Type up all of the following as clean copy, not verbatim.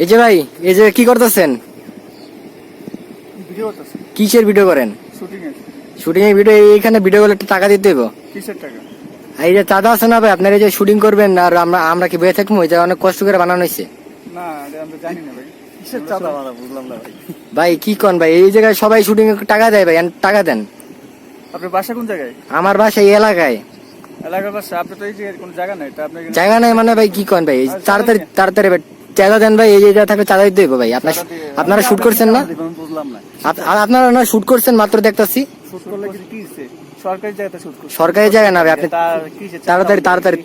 এই যে ভাই, এই যে কি করতেছেন? ভিডিও করতেছি। কিসের ভিডিও করেন? শুটিং এর। শুটিং এর ভিডিও? এইখানে ভিডিও করলে একটু টাকা দিতে হইব। কিসের টাকা? এই যে চাঁদা আছে না ভাই, আপনার এই যে শুটিং করবেন আর আমরা কি বয়ে থাকবো? এটা অনেক কষ্ট করে বানানো হয়েছে। না এটা আমরা জানি না ভাই। কিসের চাঁদা আমরা বুঝলাম না ভাই। ভাই কি কন ভাই, এই জায়গায় সবাই শুটিং এ টাকা দেয় ভাই, টাকা দেন। আপনার বাসা কোন জায়গায়? আমার বাসা এই এলাকায়। এলাকার বাসা? আপনি তো এই যে কোন জায়গা নাই, তা আপনি জায়গা নাই মানে ভাই কি কন ভাই, তাড়াতাড়ি তাড়াতাড়ি ভাই চাঁদা দেন ভাই। এই যে থাকলে চাঁদা দিতে হইব ভাই। আপনারা শুট করছেন না? বুঝলাম না। আপনারা না শুট করছেন মাত্র দেখতাছি। শুট করলে কি হইছে? সরকারি জায়গাতে শুট করছেন। সরকারি জায়গা না ভাই, আপনি তার কিসের তাড়াতাড়ি তাড়াতাড়ি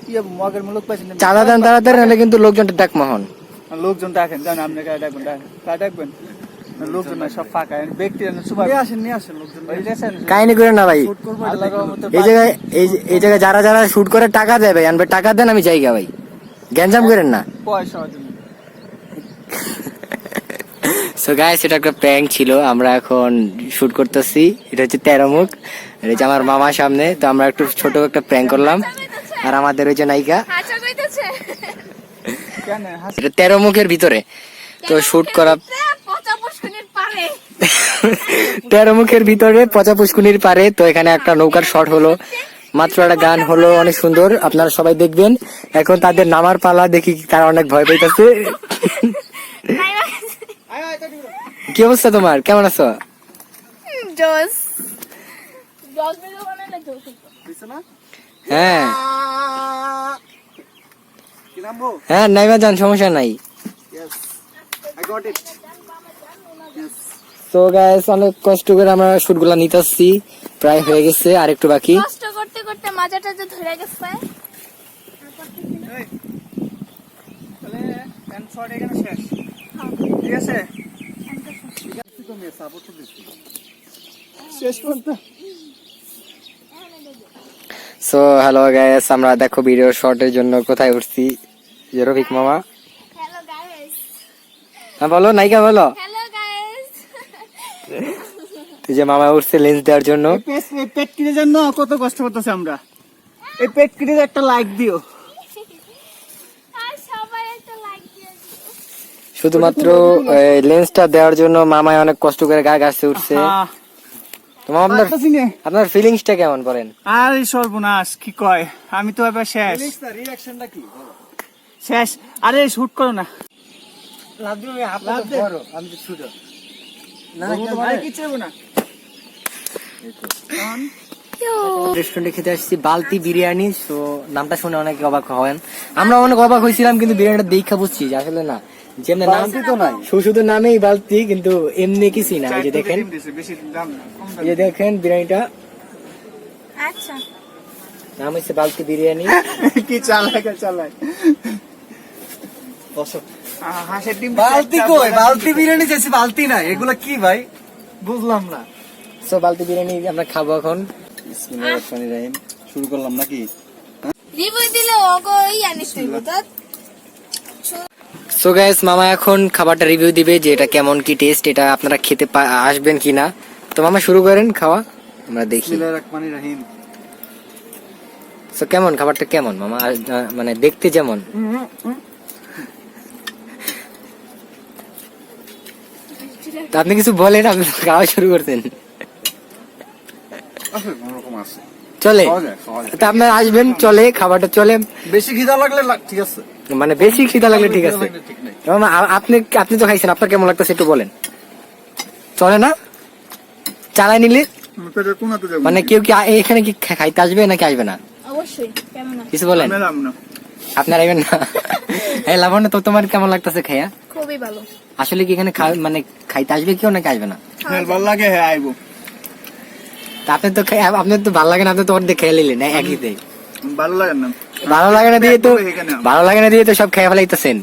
কি মগের মুলক পাইছেন? চাঁদা দেন তাড়াতাড়ি, নাহলে কিন্তু লোকজনটা ডাক মহন। লোকজন ডাকেন, জান আপনি কার ডাকবেন? কার ডাকবেন? লোকজন না, সব ফাঁকা ব্যক্তি সুপার নিয়ে আসেন লোকজন। কাহিনী করে না ভাই। আল্লাহর রহমতে এই জায়গায় এই জায়গায় যারা যারা শুট করে টাকা দেয় ভাই, আনবে টাকা দেন, আমি জায়গা ভাই গ্যাঞ্জাম করেন না। পয়সা জন্য। সো গাইস, এটা একটা প্র্যাঙ্ক ছিল। আমরা এখন শুট করতেছি। এটা হচ্ছে 13 মুখ, এটা হচ্ছে আমার মামার সামনে। তো আমরা একটু ছোট একটা প্র্যাঙ্ক করলাম। আর আমাদের ওই যে নায়িকা, কেন এটা 13 মুখের ভিতরে তো শুট করা। 13 মুখের ভিতরে 50 পুষ্কুনির পারে। তো এখানে একটা নৌকার শট হলো, মাত্র একটা গান হলো, অনেক সুন্দর, আপনারা সবাই দেখবেন। এখন তাদের নামার পালা, দেখি তারা অনেক ভয় পাইতেছে। কি অবস্থা তোমার, কেমন আছো? হ্যাঁ হ্যাঁ, নাইবা যান, সমস্যা নাই। তো গাইস, অনেক কষ্ট করে আমরা শুট গুলা নিতেছি, প্রায় হয়ে গেছে, আর একটু বাকি। কষ্ট করতে করতে মাজাটা যে ধরে গেছে। তাহলে এন্ড শট এখানে শেষ। ঠিক আছে, শেষ পর্যন্ত। সো হ্যালো গাইস, আমরা দেখো ভিডিও শটের জন্য কোথায় উঠছি। যে রফিক মামা। Hello guys. হ্যাঁ বলো, নায়িকা বলো। Hello guys. তুই যে মামা উঠছে লেন্স দেওয়ার জন্য। এই পেট কিনে জন্য কত কষ্ট করতেছি আমরা। এই পেট কিনে একটা লাইক দিও। আর সবাই একটা লাইক দিয়ে দিও। শুধুমাত্র লেন্সটা দেওয়ার জন্য মামায় অনেক কষ্ট করে গা গাছে উঠছে। তো মামা, আপনার ফিলিংসটা কেমন বলেন? আর সর্বনাশ, কি কয়, আমি তো এবার শেষ। শেষ। আরে শুট করো না। রেস্টুরেন্টে খেতে আসছি বালতি বিরিয়ানি। সো নামটা শুনে অনেকে অবাক হবেন, আমরা অনেক অবাক হয়েছিলাম, কিন্তু বিরিয়ানিটা দেখা বুঝছি যে আসলে না, যেমন নাম তো নাই, শুধু নামেই বালতি, কিন্তু এমনি কিছুই না। এই যে দেখেন, এই যে দেখেন বিরিয়ানিটা, আচ্ছা, নাম হচ্ছে বালতি বিরিয়ানি। কি চালায় হাঁসের ডিম। বালতি কই? বালতি বিরিয়ানি চাইছি, বালতি না। এগুলা কি ভাই, বুঝলাম না। সো বালতি বিরিয়ানি আমরা খাবো এখন। বিসমিল্লাহির রহমানির রহিম। শুরু করলাম নাকি? রিভিউ দিলে ওগো ইয়ানি শুইব তো। সো গাইস, মামা এখন খাবারটা রিভিউ দিবে যে এটা কেমন কি টেস্ট, এটা আপনারা খেতে আসবেন কিনা। তো মামা শুরু করেন খাওয়া, আমরা দেখি। বিসমিল্লাহির রহমানির রহিম। সো কেমন খাবারটা, কেমন মামা? মানে দেখতে যেমন। তা আপনি কিছু বলেন, আপনি খাওয়া শুরু করতেন। চলে, তা আপনারা আসবেন, চলে, খাবারটা চলে। বেশি খিদা লাগলে ঠিক আছে, মানে বেশি খিদা লাগলে ঠিক আছে। মামা, আপনি তো খাইছেন, আপনার কেমন লাগতেছে একটু বলেন। চলে না? চালাই নিলে মানে কেউ কি এখানে কি খাইতে আসবে নাকি আসবে না? অবশ্যই, কেন না? কিছু বলেন। আপনারা আইবেন না? এই লাবণ্য, তো তোমার কেমন লাগতেছে খাইয়া? খুবই ভালো। আসলে কি এখানে মানে খাইতে আসবে কেউ নাকি আসবে না? ভালো লাগে, হ্যাঁ আইবো। আপনার তো আপনার তো ভালো লাগে না, আপনি তো অর্ধেক খেয়ে নিলেন একই দেয়। ভালো লাগে না, ভালো লাগে না দিয়ে তো সব খেয়ে ফেলাইতেছেন।